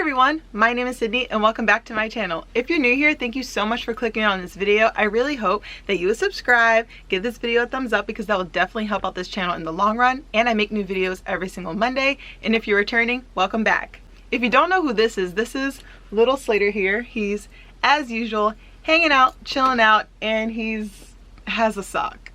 everyone, my name is Sydney and welcome back to my channel. If you're new here, thank you so much for clicking on this video. I really hope that you will subscribe, give this video a thumbs up because that will definitely help out this channel in the long run, and I make new videos every single Monday. And if you're returning, welcome back. If you don't know who this is little Slater here. He's, as usual, hanging out, chilling out, and has a sock.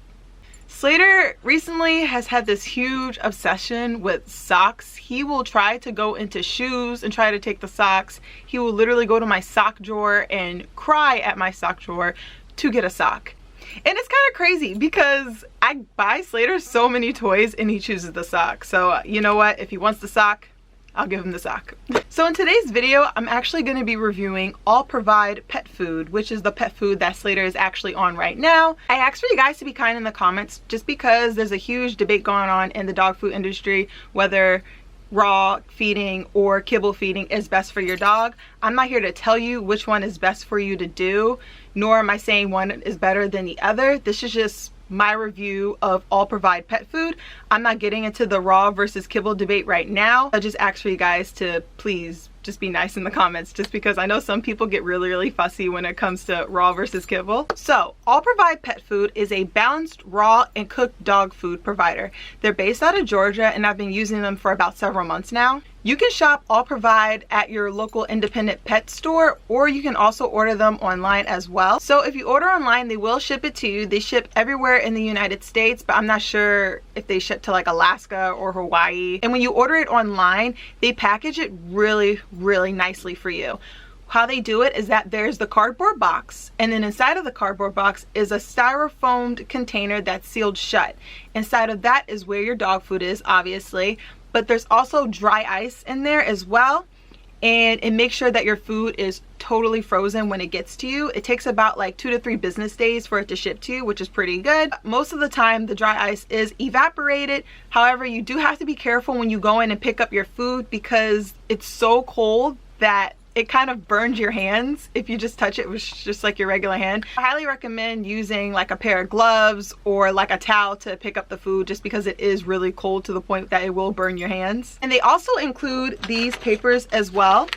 Slater recently has had this huge obsession with socks. He will try to go into shoes and try to take the socks. He will literally go to my sock drawer and cry at my sock drawer to get a sock. And it's kind of crazy because I buy Slater so many toys and he chooses the sock. So you know what? If he wants the sock, I'll give him the sock. So in today's video, I'm actually going to be reviewing All Provide pet food, which is the pet food that Slater is actually on right now. I asked for you guys to be kind in the comments just because there's a huge debate going on in the dog food industry, whether raw feeding or kibble feeding is best for your dog. I'm not here to tell you which one is best for you to do, nor am I saying one is better than the other. This is just my review of All Provide pet food. I'm not getting into the raw versus kibble debate right now. I just ask for you guys to please just be nice in the comments, just because I know some people get really fussy when it comes to raw versus kibble. So All Provide pet food is a balanced raw and cooked dog food provider. They're based out of Georgia and I've been using them for about several months now. You can shop All Provide at your local independent pet store, or you can also order them online as well. So if you order online, they will ship it to you. They ship everywhere in the United States, but I'm not sure if they ship to like Alaska or Hawaii. And when you order it online, they package it really nicely for you. How they do it is that there's the cardboard box, and then inside of the cardboard box is a styrofoamed container that's sealed shut. Inside of that is where your dog food is, obviously, but there's also dry ice in there as well, and it makes sure that your food is totally frozen when it gets to you. It takes about like 2 to 3 business days for it to ship to you, which is pretty good. Most of the time the dry ice is evaporated. However, you do have to be careful when you go in and pick up your food because it's so cold that it kind of burns your hands if you just touch it with just like your regular hand. I highly recommend using like a pair of gloves or like a towel to pick up the food, just because it is really cold to the point that it will burn your hands. And they also include these papers as well.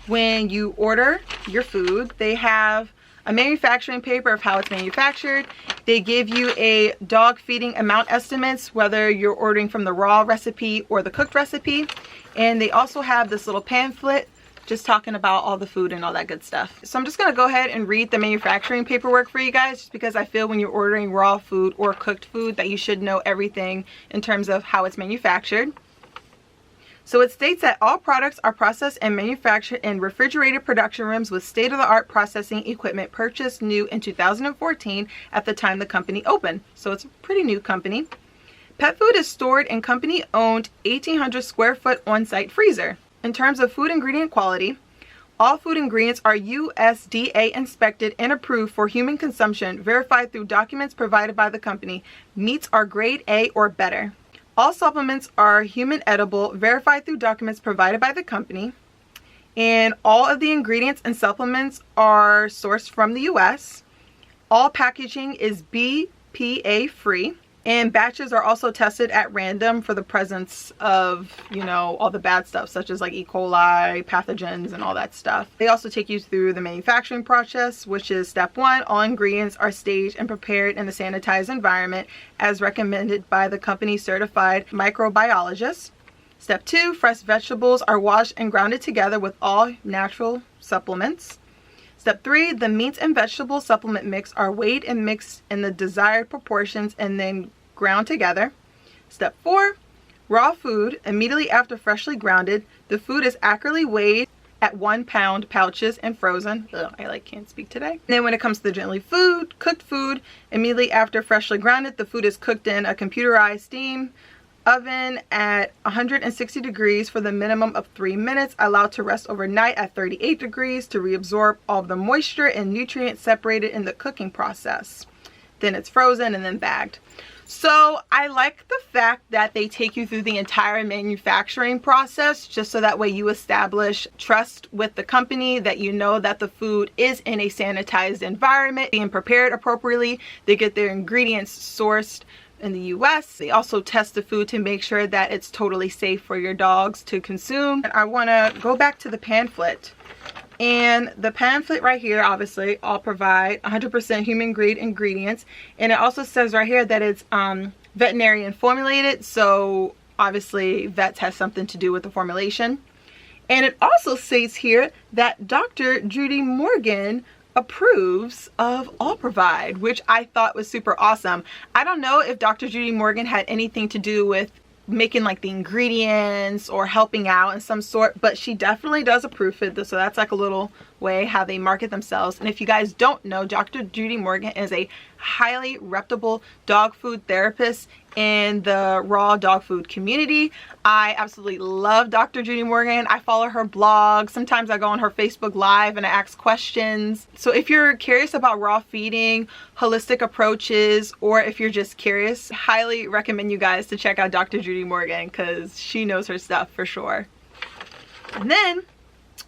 When you order your food, they have a manufacturing paper of how it's manufactured. They give you a dog feeding amount estimates, whether you're ordering from the raw recipe or the cooked recipe. And they also have this little pamphlet just talking about all the food and all that good stuff. So I'm just gonna go ahead and read the manufacturing paperwork for you guys, just because I feel when you're ordering raw food or cooked food that you should know everything in terms of how it's manufactured. So it states that all products are processed and manufactured in refrigerated production rooms with state-of-the-art processing equipment purchased new in 2014 at the time the company opened. So it's a pretty new company. Pet food is stored in company-owned 1,800 square foot on-site freezer. In terms of food ingredient quality, all food ingredients are USDA inspected and approved for human consumption, verified through documents provided by the company. Meats are grade A or better. All supplements are human edible, verified through documents provided by the company. And all of the ingredients and supplements are sourced from the US. All packaging is BPA free. And batches are also tested at random for the presence of, you know, all the bad stuff, such as like E. coli, pathogens, and all that stuff. They also take you through the manufacturing process, which is step 1. All ingredients are staged and prepared in a sanitized environment as recommended by the company's certified microbiologist. Step 2, fresh vegetables are washed and grounded together with all natural supplements. Step 3, the meats and vegetable supplement mix are weighed and mixed in the desired proportions and then ground together. Step 4, raw food. Immediately after freshly grounded, the food is accurately weighed at 1 pound pouches and frozen. Ugh, I can't speak today. And then when it comes to the gently cooked food, immediately after freshly grounded, the food is cooked in a computerized steam oven at 160 degrees for the minimum of 3 minutes, allowed to rest overnight at 38 degrees to reabsorb all of the moisture and nutrients separated in the cooking process. Then it's frozen and then bagged. So I like the fact that they take you through the entire manufacturing process, just so that way you establish trust with the company, that you know that the food is in a sanitized environment, being prepared appropriately. They get their ingredients sourced in the US. They also test the food to make sure that it's totally safe for your dogs to consume. And I want to go back to the pamphlet. And the pamphlet right here, obviously, All Provide 100% human grade ingredients. And it also says right here that it's veterinarian formulated. So obviously vets has something to do with the formulation. And it also states here that Dr. Judy Morgan approves of All Provide, which I thought was super awesome. I don't know if Dr. Judy Morgan had anything to do with making like the ingredients or helping out in some sort, but she definitely does approve it. So that's like a little way how they market themselves. And if you guys don't know, Dr. Judy Morgan is a highly reputable dog food therapist in the raw dog food community. I absolutely love Dr. Judy Morgan. I follow her blog. Sometimes I go on her Facebook Live and I ask questions. So if you're curious about raw feeding, holistic approaches, or if you're just curious, highly recommend you guys to check out Dr. Judy Morgan because she knows her stuff for sure. And then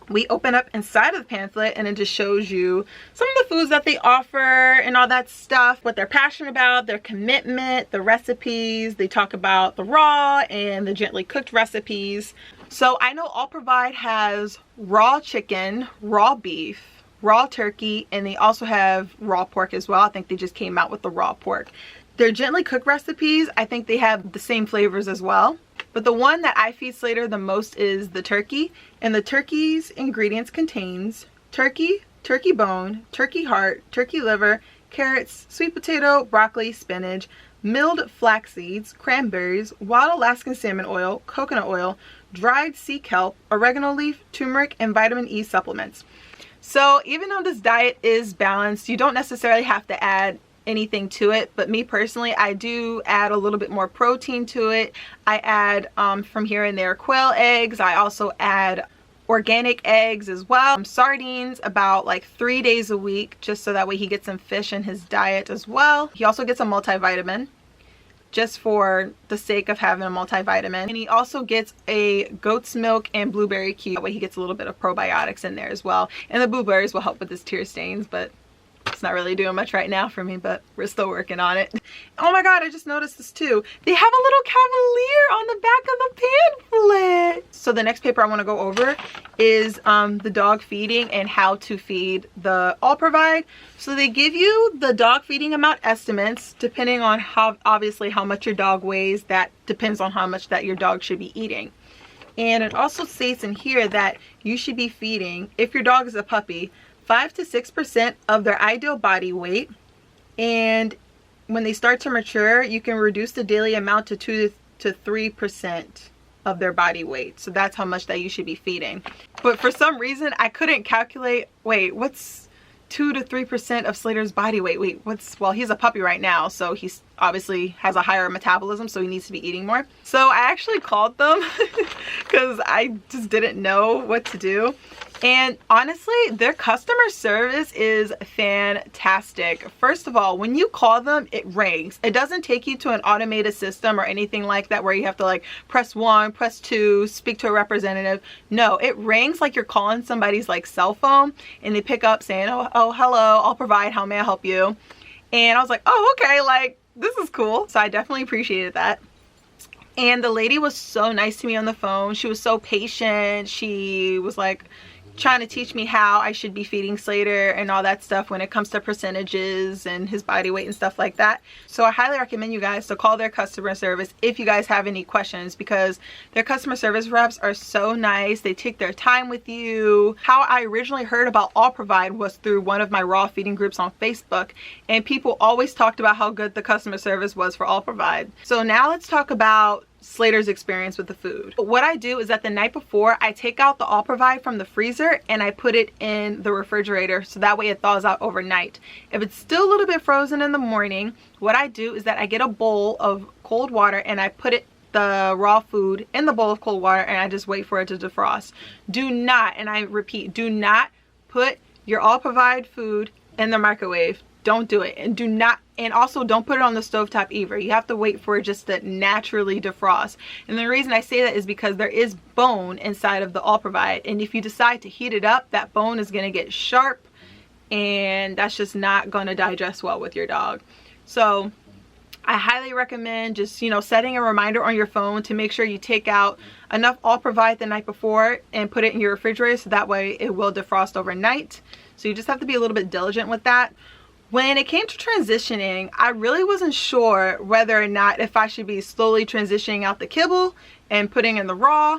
we open up inside of the pamphlet and it just shows you some of the foods that they offer and all that stuff, what they're passionate about, their commitment, the recipes. They talk about the raw and the gently cooked recipes. So I know All Provide has raw chicken, raw beef, raw turkey, and they also have raw pork as well. I think they just came out with the raw pork. Their gently cooked recipes, I think they have the same flavors as well. But the one that I feed Slater the most is the turkey. And the turkey's ingredients contains turkey, turkey bone, turkey heart, turkey liver, carrots, sweet potato, broccoli, spinach, milled flax seeds, cranberries, wild Alaskan salmon oil, coconut oil, dried sea kelp, oregano leaf, turmeric, and vitamin E supplements. So even though this diet is balanced, you don't necessarily have to add anything to it, but me personally, I do add a little bit more protein to it. I add from here and there quail eggs. I also add organic eggs as well, sardines about like 3 days a week, just so that way he gets some fish in his diet as well. He also gets a multivitamin just for the sake of having a multivitamin, and he also gets a goat's milk and blueberry cube. That way he gets a little bit of probiotics in there as well, and the blueberries will help with his tear stains, but it's not really doing much right now for me, but we're still working on it. Oh my god, I just noticed this too. They have a little Cavalier on the back of the pamphlet. So the next paper I want to go over is the dog feeding and how to feed the All Provide. So they give you the dog feeding amount estimates depending on how, obviously, how much your dog weighs. That depends on how much that your dog should be eating. And it also states in here that you should be feeding, if your dog is a puppy, 5 to 6% of their ideal body weight, and when they start to mature, you can reduce the daily amount to 2 to 3% of their body weight. So that's how much that you should be feeding. But for some reason I couldn't calculate, wait, what's 2 to 3% of Slater's body weight? Wait, what's, well, he's a puppy right now, so he's obviously has a higher metabolism, so he needs to be eating more. So I actually called them because I just didn't know what to do. And honestly, their customer service is fantastic. First of all, when you call them, it rings. It doesn't take you to an automated system or anything like that where you have to like press 1, press 2, speak to a representative. No, it rings like you're calling somebody's like cell phone, and they pick up saying, oh, hello, I'll provide, how may I help you? And I was like, oh, okay, like this is cool. So I definitely appreciated that. And the lady was so nice to me on the phone. She was so patient. She was like trying to teach me how I should be feeding Slater and all that stuff when it comes to percentages and his body weight and stuff like that. So I highly recommend you guys to call their customer service if you guys have any questions, because their customer service reps are so nice. They take their time with you. How I originally heard about All Provide was through one of my raw feeding groups on Facebook, and people always talked about how good the customer service was for All Provide. So now let's talk about Slater's experience with the food. What I do is that the night before, I take out the All Provide from the freezer and I put it in the refrigerator, so that way it thaws out overnight. If it's still a little bit frozen in the morning, what I do is that I get a bowl of cold water and I put the raw food in the bowl of cold water and I just wait for it to defrost. Do not, and I repeat, do not put your All Provide food in the microwave. Don't do it. And do not, and also don't put it on the stovetop either. You have to wait for it just to naturally defrost. And the reason I say that is because there is bone inside of the All Provide, and if you decide to heat it up, that bone is going to get sharp, and that's just not going to digest well with your dog. So I highly recommend just, you know, setting a reminder on your phone to make sure you take out enough All Provide the night before and put it in your refrigerator, so that way it will defrost overnight. So you just have to be a little bit diligent with that. When it came to transitioning, I really wasn't sure whether or not if I should be slowly transitioning out the kibble and putting in the raw,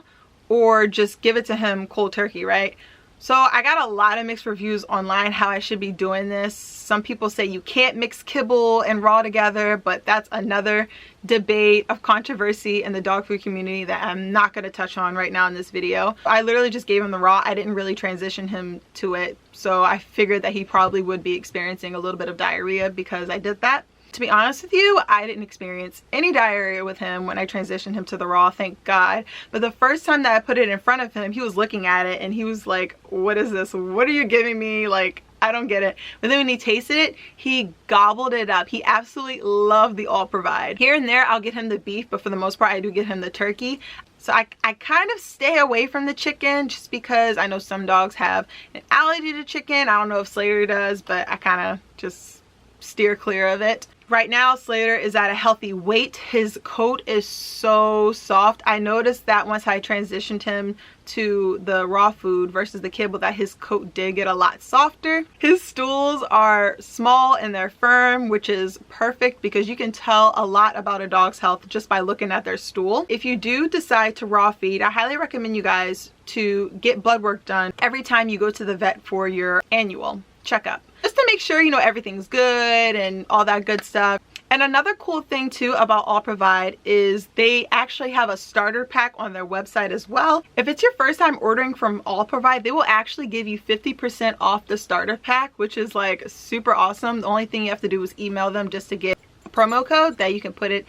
or just give it to him cold turkey, right? So I got a lot of mixed reviews online how I should be doing this. Some people say you can't mix kibble and raw together, but that's another debate of controversy in the dog food community that I'm not going to touch on right now in this video. I literally just gave him the raw. I didn't really transition him to it, so I figured that he probably would be experiencing a little bit of diarrhea because I did that. To be honest with you, I didn't experience any diarrhea with him when I transitioned him to the raw, thank God. But the first time that I put it in front of him, he was looking at it and he was like, what is this? What are you giving me? Like, I don't get it. But then when he tasted it, he gobbled it up. He absolutely loved the All Provide. Here and there, I'll get him the beef, but for the most part, I do get him the turkey. So I kind of stay away from the chicken just because I know some dogs have an allergy to chicken. I don't know if Slater does, but I kind of just steer clear of it. Right now, Slater is at a healthy weight. His coat is so soft. I noticed that once I transitioned him to the raw food versus the kibble, that his coat did get a lot softer. His stools are small and they're firm, which is perfect because you can tell a lot about a dog's health just by looking at their stool. If you do decide to raw feed, I highly recommend you guys to get blood work done every time you go to the vet for your annual checkup, just to make sure, you know, everything's good and all that good stuff. And another cool thing too about All Provide is they actually have a starter pack on their website as well. If it's your first time ordering from All Provide, they will actually give you 50% off the starter pack, which is like super awesome. The only thing you have to do is email them just to get a promo code that you can put it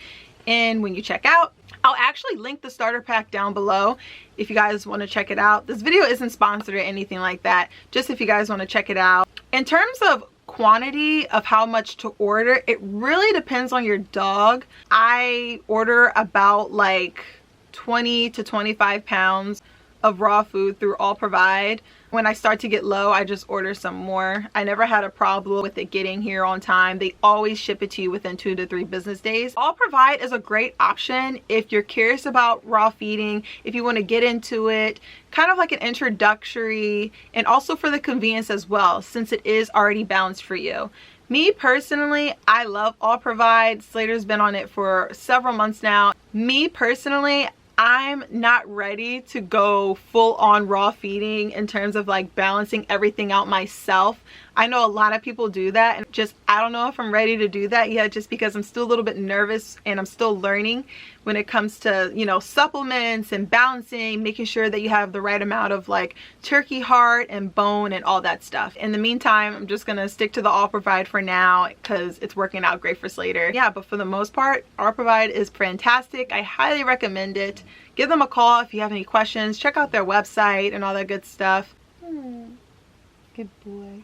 in when you check out. I'll actually link the starter pack down below if you guys want to check it out. This video isn't sponsored or anything like that, just if you guys want to check it out. In terms of quantity of how much to order, it really depends on your dog. I order about like 20 to 25 pounds of raw food through All Provide. When I start to get low, I just order some more. I never had a problem with it getting here on time. They always ship it to you within 2 to 3 business days. All Provide is a great option if you're curious about raw feeding, if you want to get into it, kind of like an introductory, and also for the convenience as well, since it is already balanced for you. Me personally, I love All Provide. Slater's been on it for several months now. Me personally, I'm not ready to go full on raw feeding in terms of like balancing everything out myself. I know a lot of people do that, and just I don't know if I'm ready to do that yet, just because I'm still a little bit nervous and I'm still learning when it comes to, you know, supplements and balancing, making sure that you have the right amount of like turkey heart and bone and all that stuff. In the meantime, I'm just gonna stick to the All Provide for now because it's working out great for Slater. Yeah, but for the most part, All Provide is fantastic. I highly recommend it. Give them a call if you have any questions. Check out their website and all that good stuff. Good boy.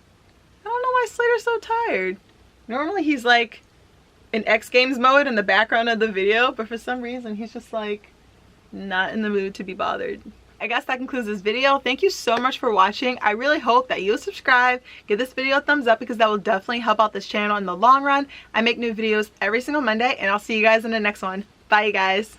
I don't know why Slater's so tired. Normally he's like in X Games mode in the background of the video, but for some reason he's just like not in the mood to be bothered. I guess that concludes this video. Thank you so much for watching. I really hope that you'll subscribe, give this video a thumbs up, because that will definitely help out this channel in the long run. I make new videos every single Monday, and I'll see you guys in the next one. Bye, you guys.